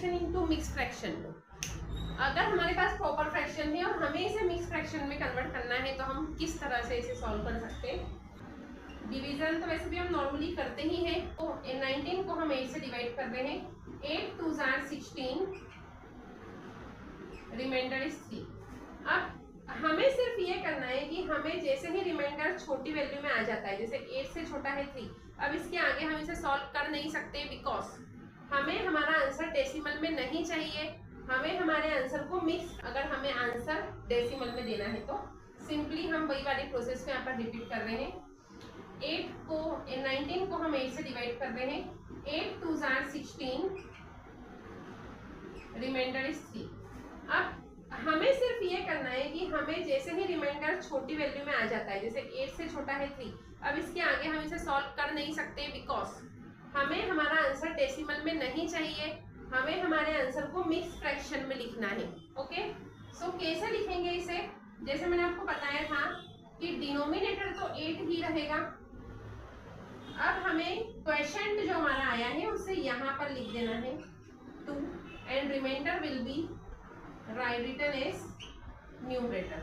Fraction into mix fraction. अगर हमारे पास proper fraction है और हमें इसे मिक्स फ्रैक्शन में कन्वर्ट करना है तो हम किस तरह से इसे सॉल्व कर सकते हैं। डिवीजन तो वैसे भी हम नॉर्मली करते ही हैं। तो 19 को हम 8 से डिवाइड कर रहे हैं। 8 2 16, रिमाइंडर इज 3। अब हमें सिर्फ ये करना है कि हमें जैसे ही रिमाइंडर छोटी वैल्यू में आ जाता है, जैसे 8 से छोटा है 3, अब इसके आगे हम इसे सॉल्व कर नहीं सकते बिकॉज हमें हमारा आंसर डेसिमल में नहीं चाहिए। हमें हमारे आंसर को मिक्स, अगर हमें आंसर डेसिमल में देना है तो सिंपली हम वही वाली प्रोसेस को यहाँ पर रिपीट कर रहे हैं। 19 को हम 8 से डिवाइड कर रहे हैं। 8 2 16, रिमाइंडर इज 3। अब हमें सिर्फ ये करना है कि हमें जैसे ही रिमाइंडर छोटी वैल्यू में आ जाता है, जैसे 8 से छोटा है 3, अब इसके आगे हम इसे सॉल्व कर नहीं सकते बिकॉज हमें हमारा आंसर डेसिमल में नहीं चाहिए। हमें हमारे आंसर को मिक्स फ्रैक्शन में लिखना है। ओके, सो कैसे लिखेंगे इसे? जैसे मैंने आपको बताया था कि डिनोमिनेटर तो 8 ही रहेगा। अब हमें क्वोशिएंट जो हमारा आया है उसे यहाँ पर लिख देना है 2 and remainder will be written as numerator.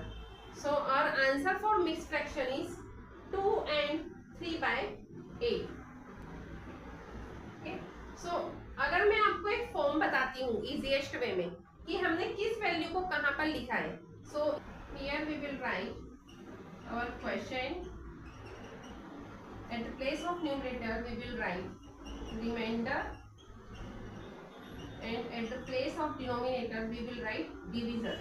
So our answer for mixed fraction is 2 and 3/8. Okay? So अगर मैं आपको एक फॉर्म बताती हूँ इजीएस्ट वे में कि हमने किस वैल्यू को कहाँ पर लिखा है। So here we will write our quotient. At the place of numerator we will write remainder, and at the place of denominator we will write divisor.